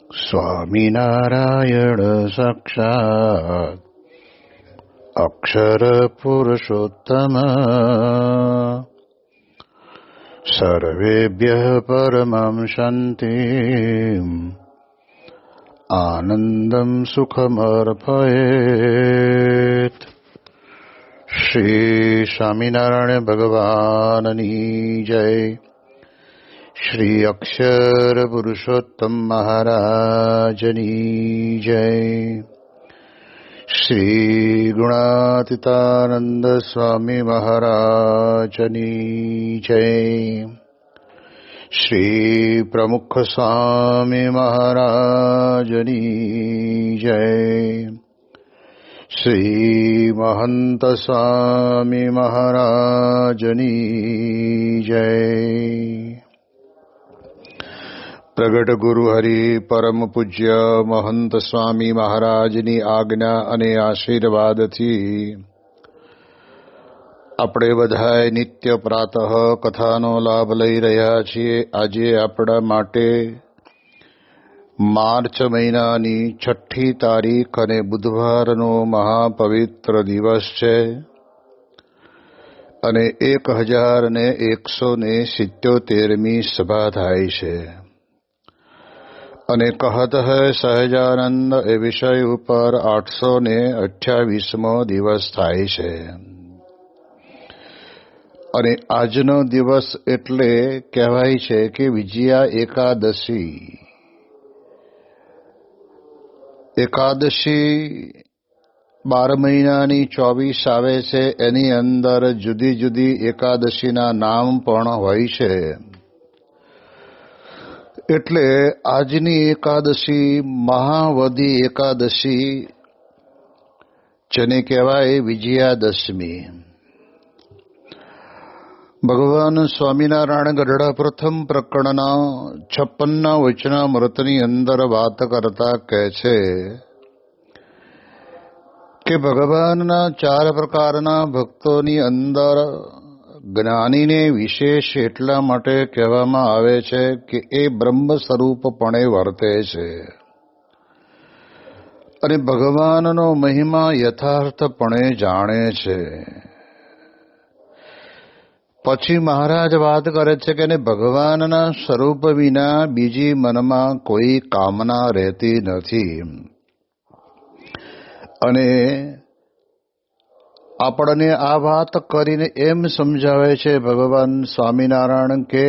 સ્વામિનારાયણ સાક્ષાત્ અક્ષર પુરુષોત્તમ સર્વેભ્યઃ પરમં શાંતિં આનંદં સુખમર્પયેત. શ્રી સ્વામિનારાયણ ભગવાનની જય. શ્રી અક્ષર પુરુષોત્તમ મહારાજની જય. શ્રી ગુણાતીતાનંદ સ્વામી મહારાજની જય. શ્રી પ્રમુખ સ્વામી મહારાજની જય. શ્રી મહંત સ્વામી મહારાજની જય. પ્રગટ ગુરુ હરિ પરમ પૂજ્ય મહંત સ્વામી મહારાજની આજ્ઞા અને આશીર્વાદથી આપણે બધાએ નિત્ય પ્રાતઃ કથાનો લાભ લઈ રહ્યા છીએ. આજે આપણા માટે માર્ચ મહિનાની 6ઠી તારીખ અને બુધવારનો મહાપવિત્ર દિવસ છે અને 1177મી સભા થાય છે. અને કહત હૈ સહજાનંદ એ વિષય ઉપર 828મો દિવસ થાય છે. અને આજનો દિવસ એટલે કહેવાય છે કે વિજયા એકાદશી. એકાદશી 12 મહિનાની 24 આવે છે. એની અંદર જુદી જુદી એકાદશીના નામ પણ હોય છે. એટલે આજની એકાદશી મહાવદી એકાદશી, જેને કહેવાય વિજયાદશમી. ભગવાન સ્વામિનારાયણ ગઢડા પ્રથમ પ્રકરણના 56ના વચનામૃતની અંદર વાત કરતા કહે છે કે ભગવાનના 4 પ્રકારના ભક્તોની અંદર જ્ઞાનીને વિશેષ એટલા માટે કહેવામાં આવે છે કે એ બ્રહ્મ સ્વરૂપપણે વર્તે છે અને ભગવાનનો મહિમા યથાર્થપણે જાણે છે. પછી મહારાજ વાત કરે છે કે ભગવાનના સ્વરૂપ વિના બીજી મનમાં કોઈ કામના રહેતી નથી. અને આપણને આ વાત કરીને એમ સમજાવે છે ભગવાન સ્વામિનારાયણ કે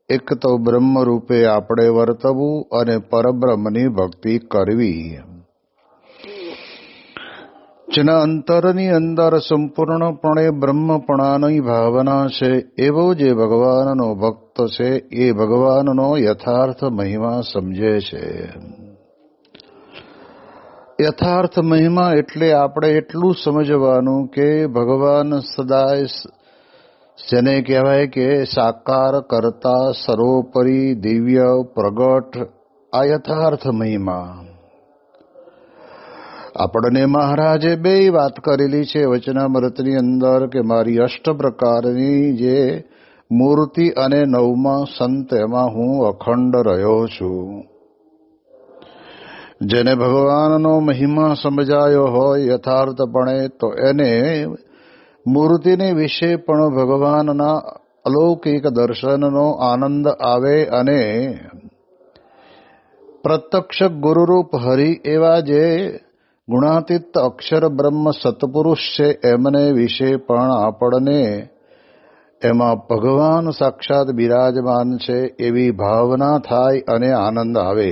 એક તો બ્રહ્મ રૂપે આપણે વર્તવું અને પરબ્રહ્મની ભક્તિ કરવી. જેના અંતરની અંદર સંપૂર્ણપણે બ્રહ્મપણાની ભાવના છે, એવો જે ભગવાનનો ભક્ત છે એ ભગવાનનો યથાર્થ મહિમા સમજે છે. યથાર્થ મહિમા એટલે આપણે એટલું સમજવાનું કે ભગવાન સદાય, જેને કહેવાય કે સાકાર કરતા સર્વોપરી દિવ્ય પ્રગટ, આ યથાર્થ મહિમા. આપણને મહારાજે 2 વાત કરેલી છે વચનામૃતની અંદર કે મારી 8 પ્રકારની જે મૂર્તિ અને 9મા સંત, એમાં હું અખંડ રહ્યો છું. જેને ભગવાનનો મહિમા સમજાયો હોય યથાર્થપણે, તો એને મૂર્તિને વિશે પણ ભગવાનના અલૌકિક દર્શનનો આનંદ આવે અને પ્રત્યક્ષ ગુરુરૂપ હરિ એવા જે ગુણાતીત અક્ષર બ્રહ્મ સત્પુરુષ છે એમને વિશે પણ આપણને એમાં ભગવાન સાક્ષાત બિરાજમાન છે એવી ભાવના થાય અને આનંદ આવે.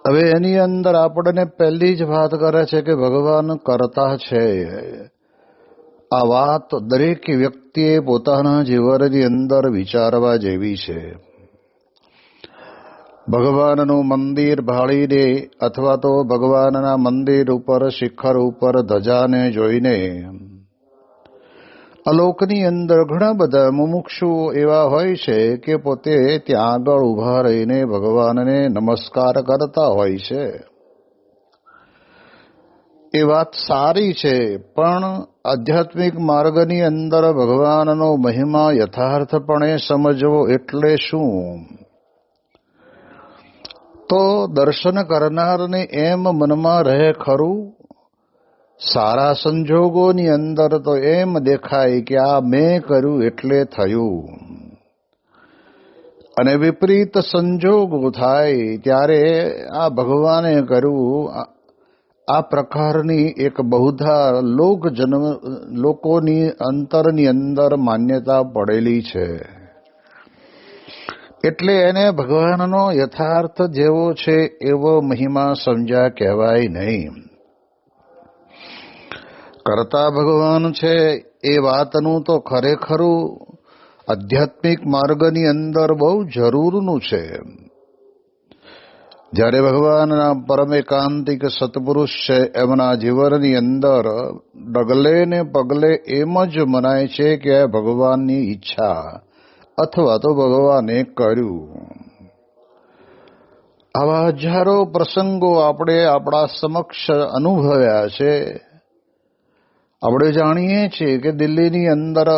હવે એની અંદર આપણને પહેલી જ વાત કરે છે કે ભગવાન કરતા છે. આ વાત દરેક વ્યક્તિએ પોતાના જીવનની અંદર વિચારવા જેવી છે. ભગવાનનું મંદિર ભાળીને અથવા તો ભગવાનના મંદિર ઉપર શિખર ઉપર ધજાને જોઈને અલોકની અંદર ઘણા બધા મુમુક્ષુઓ એવા હોય છે કે પોતે ત્યાં આગળ ઊભા રહીને ભગવાનને નમસ્કાર કરતા હોય છે. એ વાત સારી છે, પણ આધ્યાત્મિક માર્ગની અંદર ભગવાનનો મહિમા યથાર્થપણે સમજવો એટલે શું? તો દર્શન કરનારને એમ મનમાં રહે ખરું, સારા સંજોગોની અંદર તો એમ દેખાય કે આ મેં કર્યું એટલે થયું, અને વિપરીત સંજોગો થાય ત્યારે આ ભગવાને કર્યું, આ પ્રકારની એક બહુધા લોકોની અંતરની અંદર માન્યતા પડેલી છે. એટલે એને ભગવાનનો યથાર્થ જેવો છે એવો મહિમા સમજ્યા કહેવાય નહીં. કરતા ભગવાન છે એ વાતનું તો ખરેખરું આધ્યાત્મિક માર્ગની અંદર બહુ જરૂરનું છે. જ્યારે ભગવાનના પરમ એકાંતિક સત્પુરુષ છે એમના જીવનની અંદર ડગલે ને પગલે એમ જ મનાય છે કે ભગવાનની ઈચ્છા અથવા તો ભગવાને કર્યું. આવા હજારો પ્રસંગો આપણે આપણા સમક્ષ અનુભવ્યા છે. આપણે જાણીએ છીએ કે દિલ્હીની અંદર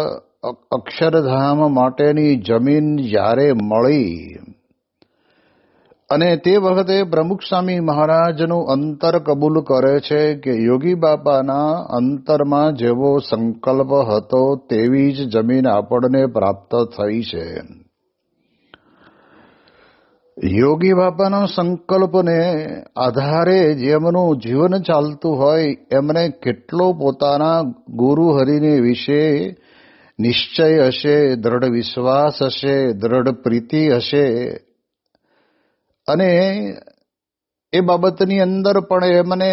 અક્ષરધામ માટેની જમીન જ્યારે મળી અને તે વખતે પ્રમુખ સ્વામી મહારાજનું અંતર કબૂલ કરે છે કે યોગી બાપાના અંતરમાં જેવો સંકલ્પ હતો તેવી જ જમીન આપણને પ્રાપ્ત થઈ છે. યોગી બાપાના સંકલ્પને આધારે જેમનું જીવન ચાલતું હોય એમને કેટલો પોતાના ગુરુ હરિને વિશે નિશ્ચય હશે, દ્રઢ વિશ્વાસ હશે, દ્રઢ પ્રીતિ હશે, અને એ બાબતની અંદર પણ એમને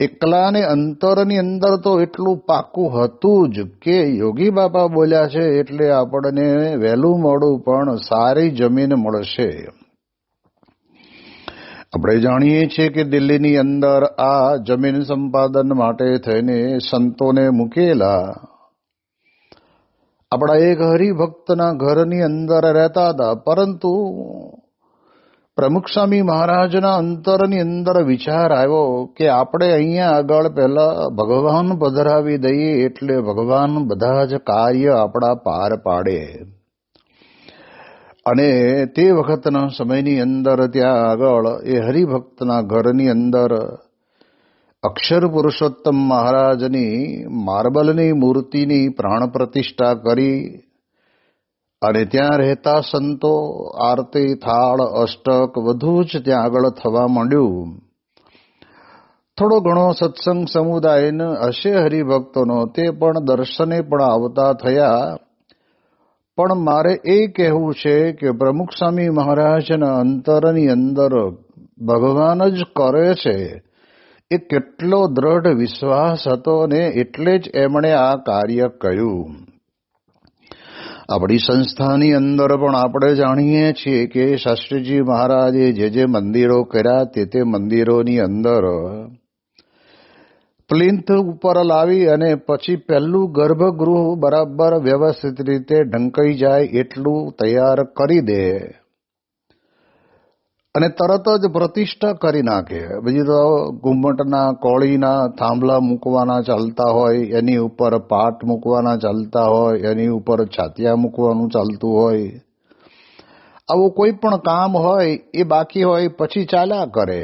એકલાને અંતરની અંદર તો એટલું પાકું હતું જ કે યોગી બાપા બોલ્યા છે એટલે આપણને વહેલું મોડું પણ સારી જમીન મળશે. આપણે જાણીએ છીએ કે દિલ્હીની અંદર આ જમીન સંપાદન માટે થઈને સંતોને મૂકેલા. આપણા એક હરિભક્તના ઘરની અંદર રહેતા હતા, પરંતુ પ્રમુખ સ્વામી મહારાજના અંતરની અંદર વિચાર આવ્યો કે આપણે અહીંયા આગળ પહેલા ભગવાન પધરાવી દઈએ એટલે ભગવાન બધા જ કાર્ય આપણા પાર પાડે. અને તે વખતના સમયની અંદર ત્યાં આગળ એ હરિભક્તના ઘરની અંદર અક્ષર પુરુષોત્તમ મહારાજની માર્બલની મૂર્તિની પ્રાણ પ્રતિષ્ઠા કરી અને ત્યાં રહેતા સંતો આરતી, થાળ, અષ્ટક બધું જ ત્યાં આગળ થવા માંડ્યું. થોડો ઘણો સત્સંગ સમુદાય હશે હરિભક્તોનો, તે પણ દર્શને પણ આવતા થયા. પણ મારે એ કહેવું છે કે પ્રમુખ સ્વામી મહારાજના અંતરની અંદર ભગવાન જ કરે છે એ કેટલો દ્રઢ વિશ્વાસ હતો ને એટલે જ એમણે આ કાર્ય કર્યું. આપણી સંસ્થાની અંદર પણ આપણે જાણીએ છીએ કે શાસ્ત્રીજી મહારાજે જે મંદિરો કર્યા તે મંદિરોની અંદર પ્લિન્થ ઉપર લાવી અને પછી પહેલું ગર્ભગૃહ બરાબર વ્યવસ્થિત રીતે ઢંકાઈ જાય એટલું તૈયાર કરી દે અને તરત જ પ્રતિષ્ઠા કરી નાખે. બીજું તો ઘુમ્મટના કોળીના થાંભલા મૂકવાના ચાલતા હોય, એની ઉપર પાટ મૂકવાના ચાલતા હોય, એની ઉપર છાતિયા મૂકવાનું ચાલતું હોય. આવું કોઈ પણ કામ હોય એ બાકી હોય પછી ચાલ્યા કરે.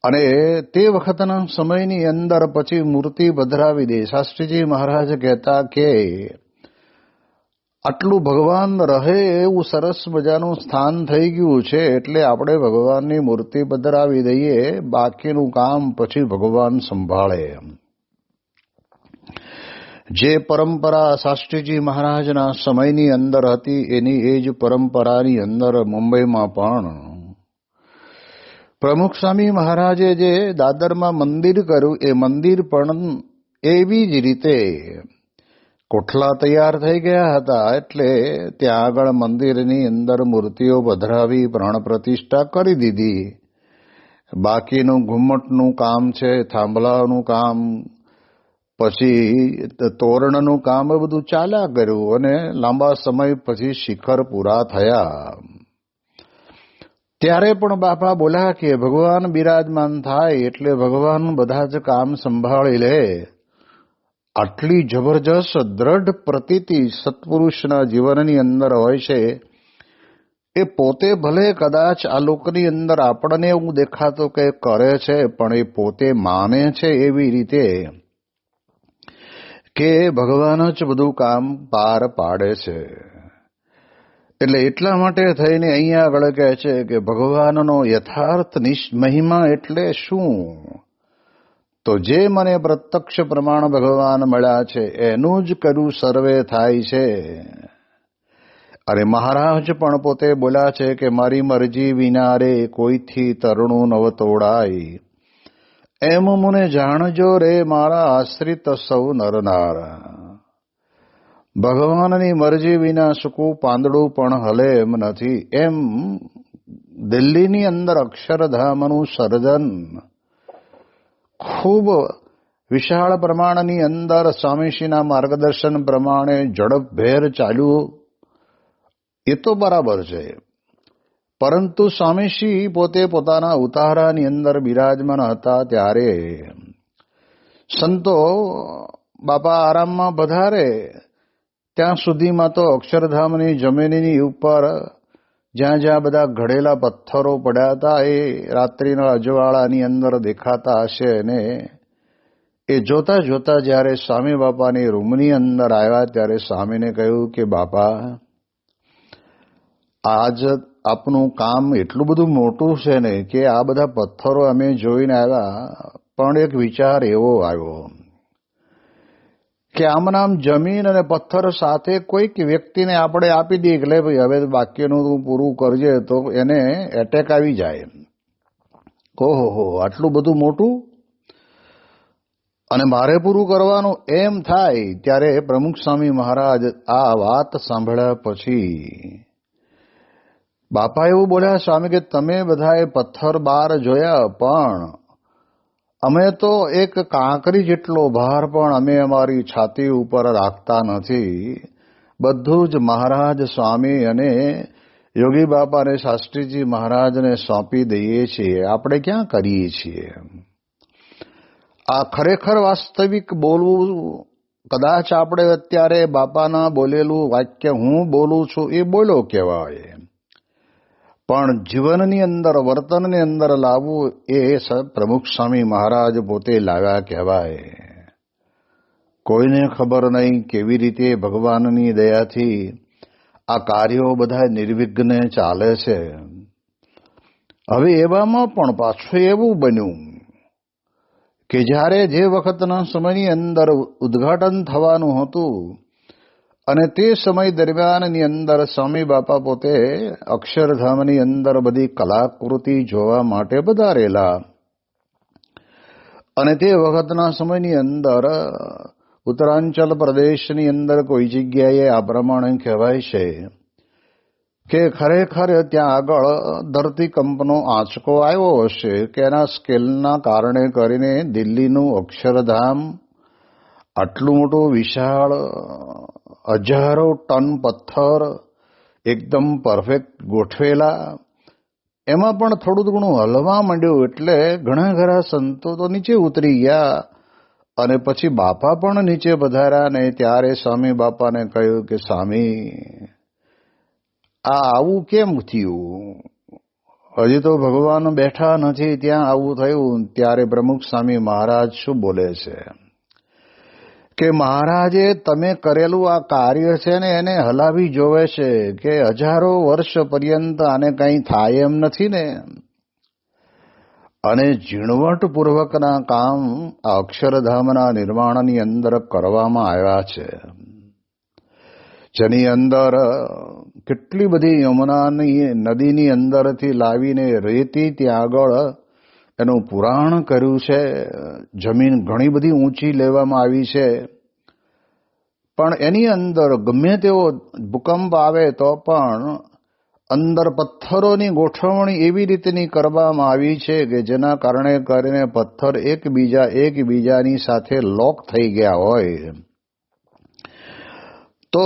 અને તે વખતના સમયની અંદર પછી મૂર્તિ પધરાવી દે. શાસ્ત્રીજી મહારાજ કહેતા કે આટલું ભગવાન રહે એવું સરસ મજાનું સ્થાન થઈ ગયું છે એટલે આપણે ભગવાનની મૂર્તિ પધરાવી દઈએ, બાકીનું કામ પછી ભગવાન સંભાળે. જે પરંપરા શાસ્ત્રીજી મહારાજના સમયની અંદર હતી એની એ જ પરંપરાની અંદર મુંબઈમાં પણ પ્રમુખ સ્વામી મહારાજે જે દાદરમાં મંદિર કર્યું એ મંદિર પણ એવી જ રીતે કોઠલા તૈયાર થઈ ગયા હતા. એટલે ત્યાં આગળ મંદિરની અંદર મૂર્તિઓ પધરાવી પ્રાણ પ્રતિષ્ઠા કરી દીધી. બાકીનું ઘુમ્મટનું કામ છે, થાંભલાનું કામ, પછી તોરણનું કામ એ બધું ચાલ્યા કર્યું અને લાંબા સમય પછી શિખર પૂરા થયા. ત્યારે પણ બાપા બોલ્યા કે ભગવાન બિરાજમાન થાય એટલે ભગવાન બધા જ કામ સંભાળી લે. આટલી જબરજસ્ત દ્રઢ પ્રતીતિ સત્પુરુષના જીવનની અંદર હોય છે એ પોતે ભલે કદાચ આ લોકની અંદર આપણને એવું દેખાતું કે કરે છે, પણ એ પોતે માને છે એવી રીતે કે ભગવાન જ બધું કામ પાર પાડે છે. એટલે એટલા માટે થઈને અહીંયા આગળ કહે છે કે ભગવાનનો યથાર્થ મહિમા એટલે શું? તો જે મને પ્રત્યક્ષ પ્રમાણ ભગવાન મળ્યા છે એનું જ કર્યું સર્વે થાય છે. અને મહારાજ પણ પોતે બોલ્યા છે કે મારી મરજી વિના રે કોઈથી તરણું નવ તોડાય, એમ મને જાણજો રે મારા આશ્રિત સૌ નરનાર. ભગવાનની મરજી વિના સૂકું પાંદડું પણ હલે એમ નથી. એમ દિલ્હીની અંદર અક્ષરધામનું સર્જન ખૂબ વિશાળ પ્રમાણની અંદર સ્વામીશ્રીના માર્ગદર્શન પ્રમાણે ઝડપભેર ચાલ્યું, એ તો બરાબર છે. પરંતુ સ્વામીશ્રી પોતે પોતાના ઉતારાની અંદર બિરાજમાન હતા ત્યારે સંતો બાપા આરામમાં પધારે ત્યાં સુધીમાં તો અક્ષરધામની જમીનની ઉપર જ્યાં જ્યાં બધા ઘડેલા પથ્થરો પડ્યા હતા એ રાત્રિના અજવાળાની અંદર દેખાતા હશે. અને એ જોતા જોતા જ્યારે સ્વામી બાપાની રૂમની અંદર આવ્યા ત્યારે સ્વામીને કહ્યું કે બાપા, આજ આપનું કામ એટલું બધું મોટું છે ને કે આ બધા પથ્થરો અમે જોઈને આવ્યા, પણ એક વિચાર એવો આવ્યો કે આમનામ જમીન અને પથ્થર સાથે કોઈક વ્યક્તિને આપણે આપી દઈએ એટલે ભાઈ હવે બાકીનું તું પૂરું કરજે, તો એને એટેક આવી જાય. ઓહો, આટલું બધું મોટું અને મારે પૂરું કરવાનું એમ થાય. ત્યારે પ્રમુખ સ્વામી મહારાજ આ વાત સાંભળ્યા પછી બાપા એવું બોલ્યા, સ્વામી કે તમે બધાએ પથ્થર બાર જોયા, પણ અમે તો એક કાંકરી જેટલો ભાર પણ અમે અમારી છાતી ઉપર રાખતા નથી. બધું જ મહારાજ સ્વામી અને યોગી બાપા અને શાસ્ત્રીજી મહારાજને સોંપી દઈએ છીએ. આપણે ક્યાં કરીએ છીએ? આ ખરેખર વાસ્તવિક બોલવું, કદાચ આપણે અત્યારે બાપાના બોલેલું વાક્ય હું બોલું છું એ બોલો કહેવાય, પણ જીવનની અંદર વર્તનની અંદર લાવવું એ પ્રમુખ સ્વામી મહારાજ પોતે લાવ્યા કહેવાય. કોઈને ખબર નહીં કેવી રીતે ભગવાનની દયાથી આ કાર્યો બધા નિર્વિઘ્ને ચાલે છે. હવે એવામાં પણ પાછું એવું બન્યું કે જ્યારે જે વખતના સમયની અંદર ઉદ્ઘાટન થવાનું હતું અને તે સમય દરમિયાનની અંદર સ્વામી બાપા પોતે અક્ષરધામની અંદર બધી કલાકૃતિ જોવા માટે પધારેલા. અને તે વખતના સમયની અંદર ઉત્તરાંચલ પ્રદેશની અંદર કોઈ જગ્યાએ આ પ્રમાણે કહેવાય છે કે ખરેખર ત્યાં આગળ ધરતીકંપનો આંચકો આવ્યો હશે કે એના સ્કેલના કારણે કરીને દિલ્હીનું અક્ષરધામ આટલું મોટું વિશાળ હજારો ટન પથ્થર એકદમ પરફેક્ટ ગોઠવેલા, એમાં પણ થોડું ઘણું હલવા માંડ્યું એટલે ઘણા ઘણા સંતો તો નીચે ઉતરી ગયા. અને પછી બાપા પણ નીચે પધાર્યા ને ત્યારે સ્વામી બાપાને કહ્યું કે સ્વામી, આ આવું કેમ થયું? હજી તો ભગવાન બેઠા નથી ત્યાં આવું થયું. ત્યારે પ્રમુખ સ્વામી મહારાજ શું બોલે છે કે મહારાજે તમે કરેલું આ કાર્ય છે ને એને હલાવી જોવે છે કે હજારો વર્ષ પર્યંત આને કંઈ થાય એમ નથી ને. અને ઝીણવટપૂર્વકના કામ આ અક્ષરધામના નિર્માણની અંદર કરવામાં આવ્યા છે, જેની અંદર કેટલી બધી યમુનાની નદીની અંદરથી લાવીને રેતી ત્યાં આગળ એનું પુરાણ કર્યું છે. જમીન ઘણી બધી ઊંચી લેવામાં આવી છે, પણ એની અંદર ગમે તેવો ભૂકંપ આવે તો પણ અંદર પથ્થરોની ગોઠવણી એવી રીતની કરવામાં આવી છે કે જેના કારણે કરીને પથ્થર એકબીજાની સાથે લોક થઈ ગયા હોય. તો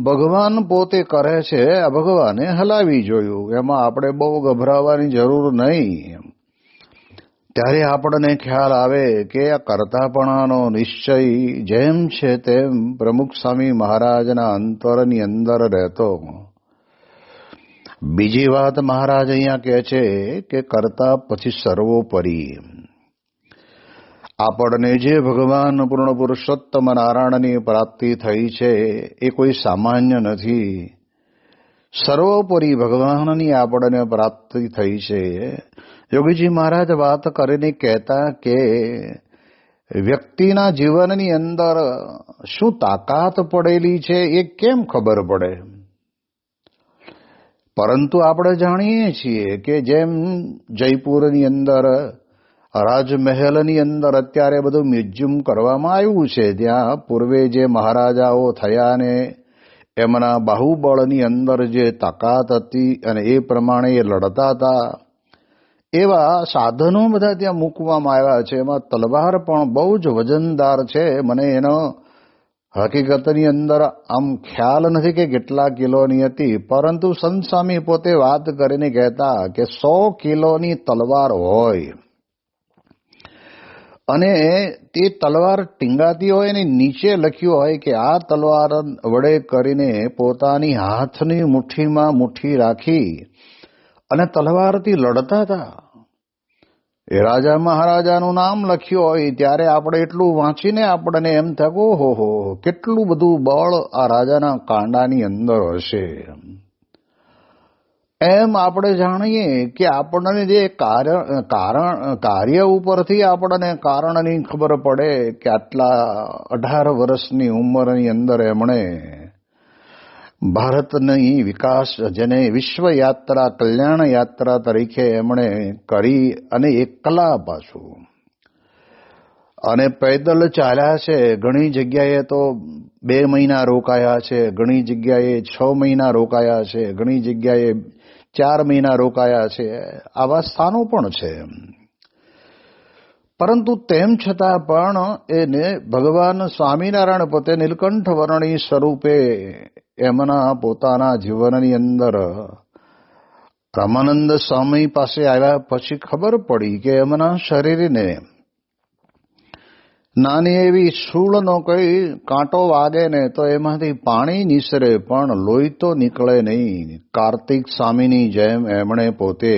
ભગવાન પોતે કરે છે, આ ભગવાને હલાવી જોયું, એમાં આપણે બહુ ગભરાવાની જરૂર નહીં. ત્યારે આપણને ખ્યાલ આવે કે આ કરતાપણાનો નિશ્ચય જેમ છે તેમ પ્રમુખ સ્વામી મહારાજના અંતરની અંદર રહેતો. બીજી વાત મહારાજ અહીંયા કહે છે કે કરતા પછી સર્વોપરી આપણને જે ભગવાન પૂર્ણ પુરુષોત્તમ નારાયણની પ્રાપ્તિ થઈ છે એ કોઈ સામાન્ય નથી. સર્વોપરી ભગવાનની આપણને પ્રાપ્તિ થઈ છે. યોગીજી મહારાજ વાત કરીને કહેતા કે વ્યક્તિના જીવનની અંદર શું તાકાત પડેલી છે એ કેમ ખબર પડે? પરંતુ આપણે જાણીએ છીએ કે જેમ જયપુરની અંદર રાજમહેલની અંદર અત્યારે બધું મ્યુઝિયમ કરવામાં આવ્યું છે, ત્યાં પૂર્વે જે મહારાજાઓ થયા ને એમના બાહુબળની અંદર જે તાકાત હતી અને એ પ્રમાણે એ લડતા હતા, એવા સાધનો બધા ત્યાં મૂકવામાં આવ્યા છે. એમાં તલવાર પણ બહુ જ વજનદાર છે. મને એનો હકીકતની અંદર આમ ખ્યાલ નથી કે કેટલા કિલોની હતી, પરંતુ સંત સ્વામી પોતે વાત કરીને કહેતા કે 100 કિલોની તલવાર હોય અને તે તલવાર ટીંગાતી હોય ને નીચે લખ્યું હોય કે આ તલવાર વડે કરીને પોતાની હાથની મુઠ્ઠીમાં મુઠ્ઠી રાખી અને તલવારથી લડતા હતા. એ રાજા મહારાજાનું નામ લખ્યું હોય ત્યારે આપણે એટલું વાંચીને આપણને એમ થાય ઓહો કેટલું બધું બળ આ રાજાના કાંડાની અંદર હશે. એમ આપણે જાણીએ કે આપણને જે કાર્ય ઉપરથી આપણને કારણની ખબર પડે કે આટલા 18 વર્ષની ઉંમરની અંદર એમણે ભારતની વિકાસ જેને વિશ્વ યાત્રા કલ્યાણ યાત્રા તરીકે એમણે કરી અને એકલા પાછું અને પૈદલ ચાલ્યા છે. ઘણી જગ્યાએ તો 2 મહિના રોકાયા છે, ઘણી જગ્યાએ 6 મહિના રોકાયા છે, ઘણી જગ્યાએ 4 મહિના રોકાયા છે. આવા સ્થાનો પણ છે. પરંતુ તેમ છતાં પણ એને ભગવાન સ્વામિનારાયણ પોતે નીલકંઠ વર્ણી સ્વરૂપે એમના પોતાના જીવનની અંદર રામાનંદ સ્વામી પાસે આવ્યા પછી ખબર પડી કે એમના શરીરને નાની એવી શૂળનો કોઈ કાંટો વાગે ને તો એમાંથી પાણી નીસરે પણ લોહી તો નીકળે નહીં. કાર્તિક સ્વામીની જેમ એમણે પોતે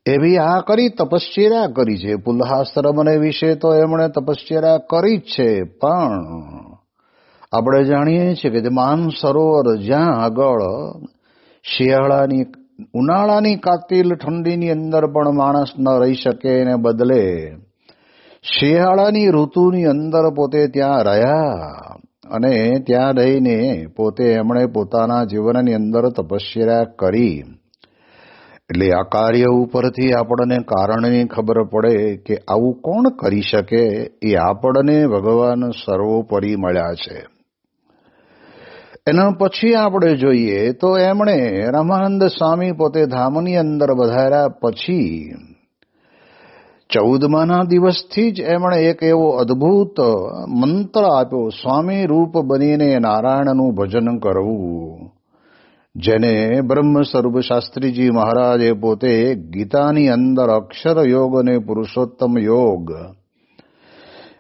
એવી આ કરી તપશ્ચર્યા કરી છે. પુલ્હાશ્રમને વિશે તો એમણે તપશ્ચર્યા કરી જ છે, પણ આપણે જાણીએ છીએ કે માનસરોવર જ્યાં આગળ શિયાળાની ઉનાળાની કાતિલ ઠંડીની અંદર પણ માણસ ન રહી શકે એને બદલે શિયાળાની ઋતુની અંદર પોતે ત્યાં રહ્યા અને ત્યાં રહીને પોતે એમણે પોતાના જીવનની અંદર તપશ્ચર્યા કરી. એટલે આ કાર્ય ઉપરથી આપણને કારણની ખબર પડે કે આવું કોણ કરી શકે? એ આપણને ભગવાન સર્વોપરી મળ્યા છે. એના પછી આપણે જોઈએ તો એમણે રામાનંદ સ્વામી પોતે ધામની અંદર વધાર્યા પછી 14મા દિવસથી જ એમણે એક એવો અદ્ભુત મંત્ર આપ્યો, સ્વામી રૂપ બનીને નારાયણનું ભજન કરવું, જેને બ્રહ્મ સ્વરૂપ શાસ્ત્રીજી મહારાજે પોતે ગીતાની અંદર અક્ષર યોગ અને પુરુષોત્તમ યોગ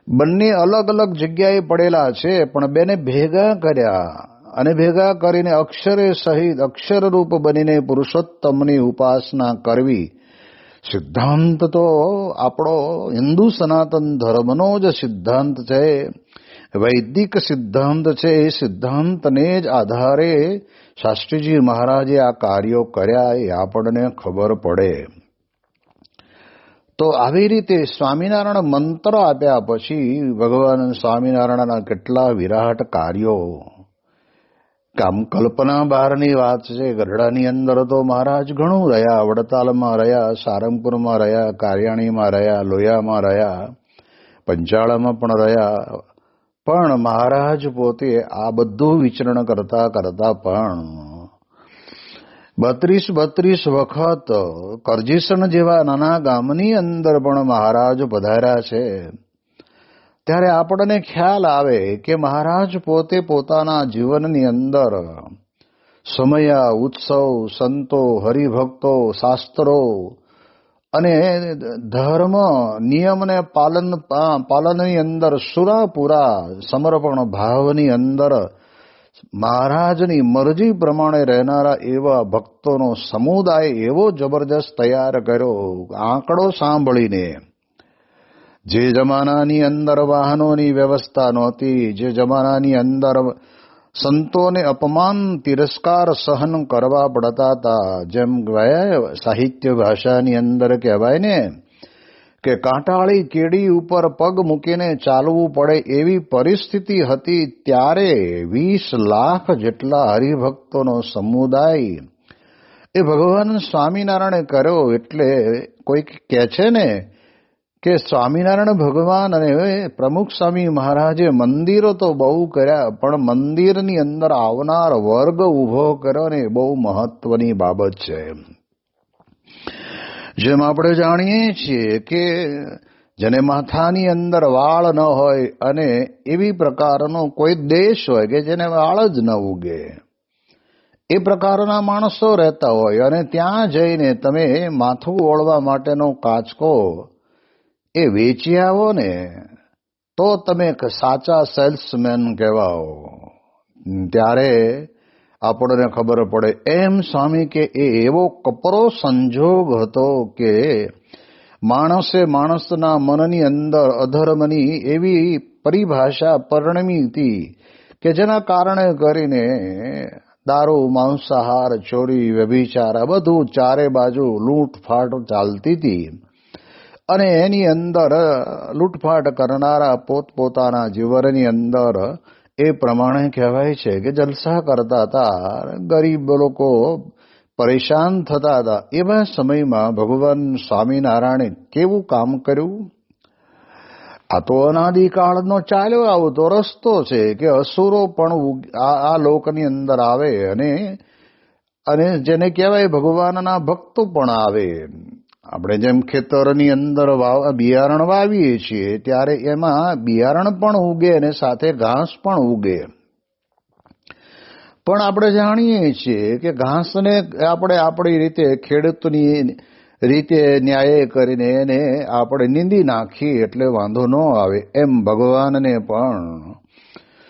બંને અલગ અલગ જગ્યાએ પડેલા છે, પણ બેને ભેગા કર્યા અને ભેગા કરીને અક્ષરે સહિત અક્ષર રૂપ બનીને પુરુષોત્તમની ઉપાસના કરવી. સિદ્ધાંત તો આપણો હિન્દુ સનાતન ધર્મનો જ સિદ્ધાંત છે, વૈદિક સિદ્ધાંત છે. એ સિદ્ધાંતને જ આધારે શાસ્ત્રીજી મહારાજે આ કાર્યો કર્યા એ આપણને ખબર પડે. તો આવી રીતે સ્વામિનારાયણ મંત્ર આપ્યા પછી ભગવાન સ્વામિનારાયણના કેટલા વિરાટ કાર્યો, કામ કલ્પના બહારની વાત છે. ગઢડાની અંદર તો મહારાજ ઘણું રહ્યા, વડતાલમાં રહ્યા, સારંગપુરમાં રહ્યા, કારિયાણીમાં રહ્યા, લોયામાં રહ્યા, પંચાળામાં પણ રહ્યા. પણ મહારાજ પોતે આ બધું વિચરણ કરતા કરતા પણ 32 વખત કરજીસણ જેવા નાના ગામની અંદર પણ મહારાજ પધાર્યા છે. ત્યારે આપણને ખ્યાલ આવે કે મહારાજ પોતે પોતાના જીવનની અંદર સમયા, ઉત્સવ, સંતો, હરિભક્તો, શાસ્ત્રો અને ધર્મ નિયમને પાલનની અંદર સુરાપુરા સમર્પણ ભાવની અંદર મહારાજની મરજી પ્રમાણે રહેનારા એવા ભક્તોનો સમુદાય એવો જબરજસ્ત તૈયાર કર્યો. આંકડો સાંભળીને, જે જમાનાની અંદર વાહનોની વ્યવસ્થા નહોતી, જે જમાનાની અંદર સંતોને અપમાન તિરસ્કાર સહન કરવા પડતા હતા, જેમ સાહિત્ય ભાષાની અંદર કહેવાય ને કે કાંટાળી કેડી ઉપર પગ મૂકીને ચાલવું પડે એવી પરિસ્થિતિ હતી, ત્યારે 20 લાખ જેટલા હરિભક્તોનો સમુદાય એ ભગવાન સ્વામિનારાયણે કર્યો. એટલે કોઈક કહે છે ને કે સ્વામિનારાયણ ભગવાન અને પ્રમુખ સ્વામી મહારાજે મંદિરો તો બહુ કર્યા, પણ મંદિરની અંદર આવનાર વર્ગ ઉભો કર્યો ને બહુ મહત્વની બાબત છે. જેમ આપણે જાણીએ છીએ કે જેને માથાની અંદર વાળ ન હોય અને એવી પ્રકારનો કોઈ દેશ હોય કે જેને વાળ જ ન ઉગે, એ પ્રકારના માણસો રહેતા હોય અને ત્યાં જઈને તમે માથું ઓળવા માટેનો કાચકો એ વેચી આવો ને તો તમે સાચા સેલ્સમેન કહેવાઓ. ત્યારે આપણને ખબર પડે એમ સ્વામી કે એ એવો કપરો સંજોગ હતો કે માણસે માણસના મનની અંદર અધર્મની એવી પરિભાષા પરિણમી હતી કે જેના કારણે કરીને દારૂ, માંસાહાર, ચોરી, વ્યભિચાર આ બધું ચારે બાજુ લૂંટફાટ ચાલતી હતી. અને એની અંદર લૂંટફાટ કરનારા પોતપોતાના જીવનની અંદર એ પ્રમાણે કહેવાય છે કે જલસા કરતા હતા, ગરીબ લોકો પરેશાન થતા હતા. એવા સમયમાં ભગવાન સ્વામિનારાયણે કેવું કામ કર્યું? આ તો અનાદિકાળનો ચાલ્યો આવતો રસ્તો છે કે અસુરો પણ આ લોકની અંદર આવે અને જેને કહેવાય ભગવાનના ભક્તો પણ આવે. આપણે જેમ ખેતરની અંદર બિયારણ વાવીએ છીએ ત્યારે એમાં બિયારણ પણ ઉગે અને સાથે ઘાસ પણ ઉગે. પણ આપણે જાણીએ છીએ કે ઘાસને આપણે આપણી રીતે ખેડૂતની રીતે ન્યાય કરીને એને આપણે નીંદી નાખીએ એટલે વાંધો ન આવે. એમ ભગવાનને પણ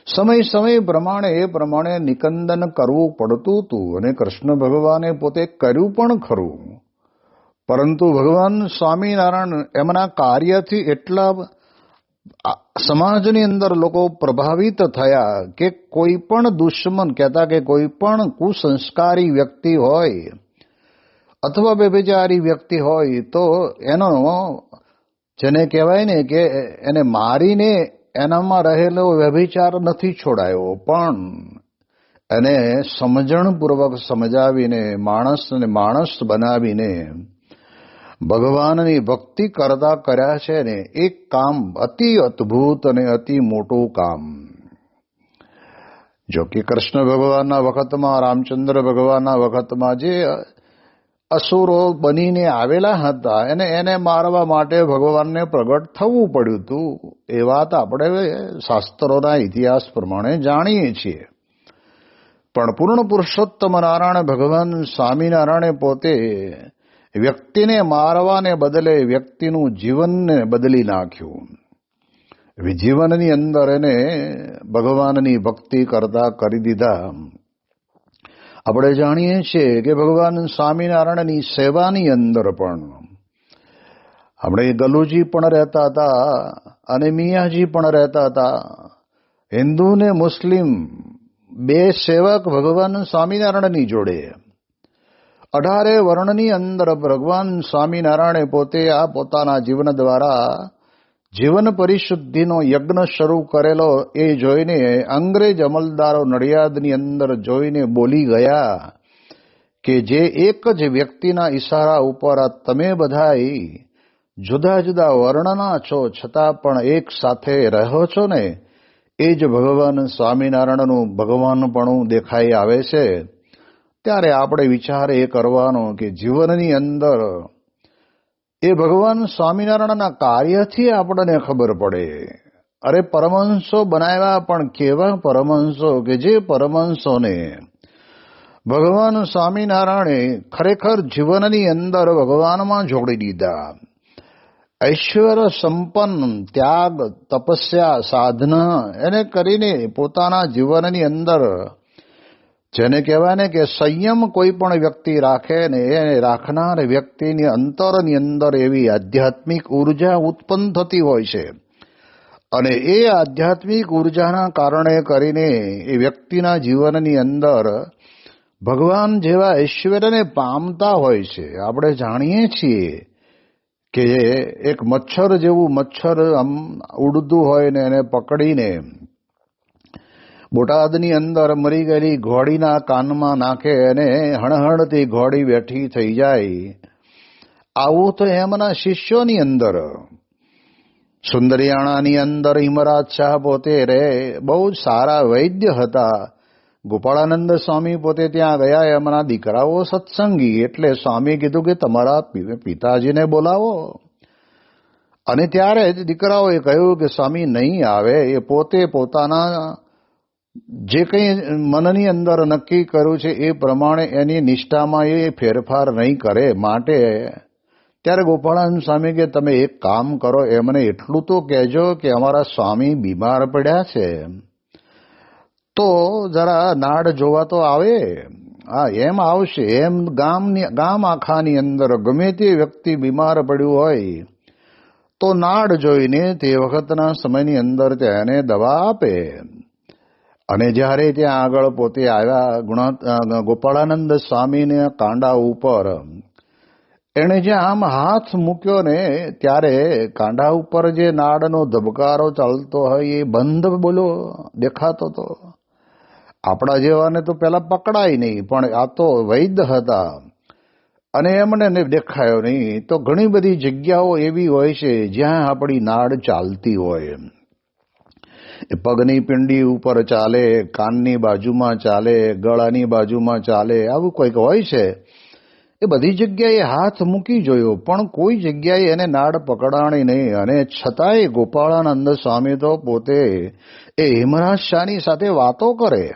સમય પ્રમાણે એ પ્રમાણે નિકંદન કરવું પડતું હતું અને કૃષ્ણ ભગવાને પોતે કર્યું પણ ખરું. પરંતુ ભગવાન સ્વામિનારાયણ એમના કાર્યથી એટલા સમાજની અંદર લોકો પ્રભાવિત થયા કે કોઈ પણ દુશ્મન કહેતા કે કોઈ પણ કુસંસ્કારી વ્યક્તિ હોય અથવા વ્યભિચારી વ્યક્તિ હોય તો એનો જેને કહેવાય ને કે એને મારીને એનામાં રહેલો વ્યભિચાર નથી છોડાયો, પણ એને સમજણપૂર્વક સમજાવીને માણસને માણસ બનાવીને ભગવાનની ભક્તિ કરતા કર્યા છે ને એક કામ અતિ અદ્ભુત અને અતિ મોટું કામ. જો કે કૃષ્ણ ભગવાનના વખતમાં, રામચંદ્ર ભગવાનના વખતમાં જે અસુરો બનીને આવેલા હતા એને મારવા માટે ભગવાનને પ્રગટ થવું પડ્યું હતું. એ વાત આપણે શાસ્ત્રોના ઇતિહાસ પ્રમાણે જાણીએ છીએ. પણ પૂર્ણ પુરુષોત્તમ નારાયણ ભગવાન સ્વામિનારાયણે પોતે વ્યક્તિને મારવાને બદલે વ્યક્તિનું જીવનને બદલી નાખ્યું. જીવનની અંદર એને ભગવાનની ભક્તિ કરતા કરી દીધા. આપણે જાણીએ છીએ કે ભગવાન સ્વામિનારાયણની સેવાની અંદર પણ આપણે ગલુજી પણ રહેતા હતા અને મિયાજી પણ રહેતા હતા. હિન્દુ ને મુસ્લિમ બે સેવક ભગવાન સ્વામિનારાયણની જોડે 18 વર્ણની અંદર ભગવાન સ્વામિનારાયણે પોતે આ પોતાના જીવન દ્વારા જીવન પરિશુદ્ધિનો યજ્ઞ શરૂ કરેલો એ જોઈને અંગ્રેજ અમલદારો નડિયાદની અંદર જોઈને બોલી ગયા કે જે એક જ વ્યક્તિના ઈશારા ઉપર તમે બધાય જુદા જુદા વર્ણના છો છતાં પણ એક સાથે રહો છો ને, એ જ ભગવાન સ્વામિનારાયણનું ભગવાનપણું દેખાઈ આવે છે. ત્યારે આપણે વિચાર એ કરવાનો કે જીવનની અંદર એ ભગવાન સ્વામિનારાયણના કાર્યથી આપણને ખબર પડે. અરે પરમહંસો બનાવ્યા, પણ કેવા પરમહંસો કે જે પરમહંસોને ભગવાન સ્વામિનારાયણે ખરેખર જીવનની અંદર ભગવાનમાં જોડી દીધા. ઐશ્વર્ય સંપન્ન ત્યાગ તપસ્યા સાધના એને કરીને પોતાના જીવનની અંદર જેને કહેવાય ને કે સંયમ કોઈ પણ વ્યક્તિ રાખે ને એ રાખનાર વ્યક્તિની અંતરની અંદર એવી આધ્યાત્મિક ઉર્જા ઉત્પન્ન થતી હોય છે અને એ આધ્યાત્મિક ઉર્જાના કારણે કરીને એ વ્યક્તિના જીવનની અંદર ભગવાન જેવા ઐશ્વર્યને પામતા હોય છે. આપણે જાણીએ છીએ કે એક મચ્છર જેવું મચ્છર આમ ઉડતું હોય ને એને પકડીને બોટાદની અંદર મરી ગયેલી ઘોડીના કાનમાં નાખે અને હણહણતી ઘોડી બેઠી થઈ જાય. આવું તો એમના શિષ્યોની અંદર સુંદરિયાણાની અંદર હિમરાજ શાહ પોતે રે બહુ જ સારા વૈદ્ય હતા. ગોપાળાનંદ સ્વામી પોતે ત્યાં ગયા. એમના દીકરાઓ સત્સંગી એટલે સ્વામી કીધું કે તમારા પિતાજીને બોલાવો અને ત્યારે જ દીકરાઓએ કહ્યું કે સ્વામી નહીં આવે. એ પોતે પોતાના જે કંઈ મનની અંદર નક્કી કર્યું છે એ પ્રમાણે એની નિષ્ઠામાં એ ફેરફાર નહીં કરે. માટે ત્યારે ગોપાળાનંદ સ્વામી કે તમે એક કામ કરો, એમને એટલું તો કહેજો કે અમારા સ્વામી બીમાર પડ્યા છે તો જરા નાડ જોવા તો આવે. હા, એમ આવશે. એમ ગામ આખાની અંદર ગમે તે વ્યક્તિ બીમાર પડ્યું હોય તો નાડ જોઈને તે વખતના સમયની અંદર તેને દવા આપે. અને જ્યારે ત્યાં આગળ પોતે આવ્યા ગોપાળાનંદ સ્વામીને કાંડા ઉપર એણે જે આમ હાથ મૂક્યો ને ત્યારે કાંડા ઉપર જે નાડનો ધબકારો ચાલતો હોય એ બંધ બોલો દેખાતો હતો. આપણા જેવાને તો પેલા પકડાય નહીં, પણ આ તો વૈદ્ય હતા અને એમને દેખાયો નહીં. તો ઘણી બધી જગ્યાઓ એવી હોય છે જ્યાં આપણી નાડ ચાલતી હોય. એ પગની પિંડી ઉપર ચાલે, કાનની બાજુમાં ચાલે, ગળાની બાજુમાં ચાલે, આવું કોઈક હોય છે. એ બધી જગ્યાએ હાથ મૂકી જોયો પણ કોઈ જગ્યાએ એને નાડ પકડાણી નહીં. અને છતાંય ગોપાળાનંદ સ્વામી તો પોતે એ હિમરાજ શાહની સાથે વાતો કરે.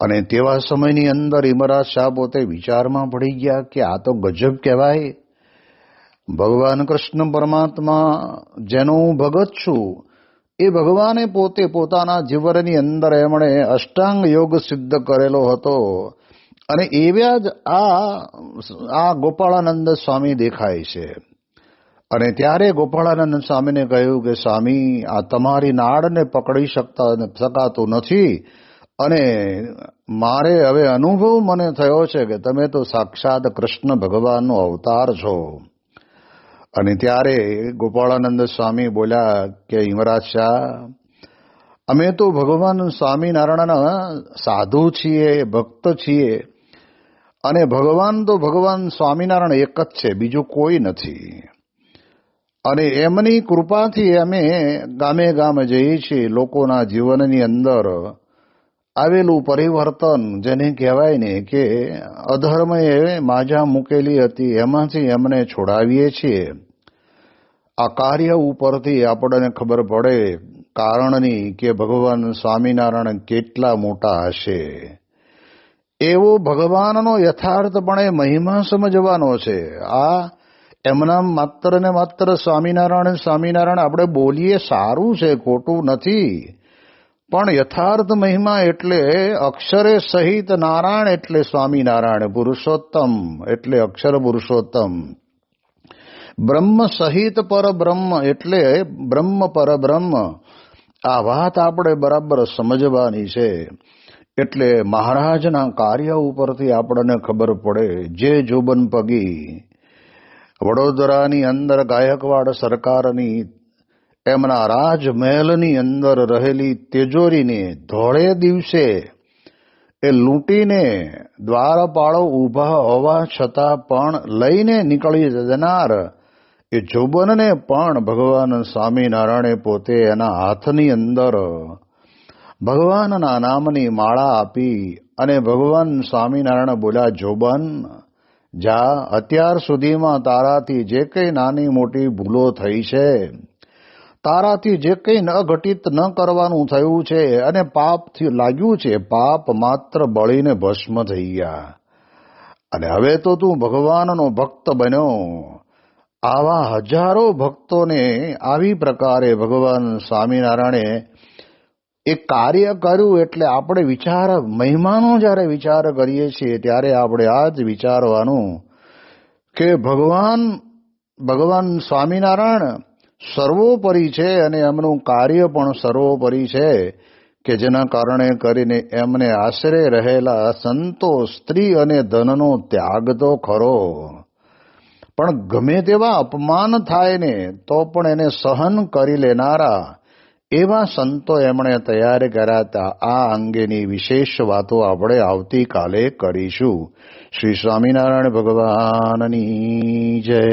અને તેવા સમયની અંદર હિમરાજ શાહ પોતે વિચારમાં પડી ગયા કે આ તો ગજબ કહેવાય. ભગવાન કૃષ્ણ પરમાત્મા જેનો હું ભગત છું એ ભગવાને પોતે પોતાના જીવનની અંદર એમણે અષ્ટાંગ યોગ સિદ્ધ કરેલો હતો અને એવા જ આ ગોપાળાનંદ સ્વામી દેખાય છે. અને ત્યારે ગોપાળાનંદ સ્વામીને કહ્યું કે સ્વામી, આ તમારી નાડને પકડી શકાતું નથી અને મારે હવે અનુભવ મને થયો છે કે તમે તો સાક્ષાત કૃષ્ણ ભગવાનનો અવતાર છો. અને ત્યારે ગોપાળાનંદ સ્વામી બોલ્યા કે હિમરાજ શાહ, અમે તો ભગવાન સ્વામિનારાયણના સાધુ છીએ, ભક્ત છીએ અને ભગવાન તો ભગવાન સ્વામિનારાયણ એક જ છે, બીજું કોઈ નથી. અને એમની કૃપાથી અમે ગામે ગામ જઈએ છીએ. લોકોના જીવનની અંદર આવેલું પરિવર્તન જેને કહેવાય ને કે અધર્મએ માજા મૂકેલી હતી એમાંથી એમને છોડાવીએ છીએ. આ કાર્ય ઉપરથી આપણને ખબર પડે કારણની કે ભગવાન સ્વામિનારાયણ કેટલા મોટા હશે. એવો ભગવાનનો યથાર્થપણે મહિમા સમજવાનો છે. આ એમના માત્ર ને માત્ર સ્વામિનારાયણ આપણે બોલીએ સારું છે, ખોટું નથી, પણ યથાર્થ મહિમા એટલે અક્ષરે સહિત નારાયણ એટલે સ્વામિનારાયણ, પુરુષોત્તમ એટલે અક્ષર પુરુષોત્તમ, બ્રહ્મ સહિત પરબ્રહ્મ એટલે બ્રહ્મ પરબ્રહ્મ. આ વાત આપણે બરાબર સમજવાની છે. એટલે મહારાજના કાર્ય ઉપરથી આપણને ખબર પડે. જે જોબન પગી વડોદરાની અંદર ગાયકવાડ સરકારની એમના રાજમહેલની અંદર રહેલી તિજોરીને ધોળે દિવસે એ લૂંટીને દ્વારપાળો ઊભા હોવા છતાં પણ લઈને નીકળી જનાર એ જોબનને પણ ભગવાન સ્વામિનારાયણે પોતે એના હાથની અંદર ભગવાનના નામની માળા આપી અને ભગવાન સ્વામિનારાયણ બોલ્યા, જોબન જા, અત્યાર સુધીમાં તારાથી જે કંઈ નાની મોટી ભૂલો થઈ છે, તારાથી જે કંઈ ન ઘટિત ન કરવાનું થયું છે અને પાપથી લાગ્યું છે, પાપ માત્ર બળીને ભસ્મ થઈ ગયા અને હવે તો તું ભગવાનનો ભક્ત બન્યો. આવા હજારો ભક્તોને આવી પ્રકારે ભગવાન સ્વામિનારાયણે એક કાર્ય કર્યું. એટલે આપણે મહિમાનો જ્યારે વિચાર કરીએ છીએ ત્યારે આપણે આ જ વિચારવાનું કે ભગવાન સ્વામિનારાયણ સર્વોપરી છે અને એમનું કાર્ય પણ સર્વોપરી છે કે જેના કારણે કરીને એમને આશરે રહેલા સંતો, સ્ત્રી અને ધનનો ત્યાગ તો ખરો, પણ ગમે તેવા અપમાન થાય ને તો પણ એને સહન કરી લેનારા એવા સંતો એમણે તૈયાર કર્યા હતા. આ અંગેની વિશેષ વાતો આપણે આવતીકાલે કરીશું. શ્રી સ્વામિનારાયણ ભગવાનની જય.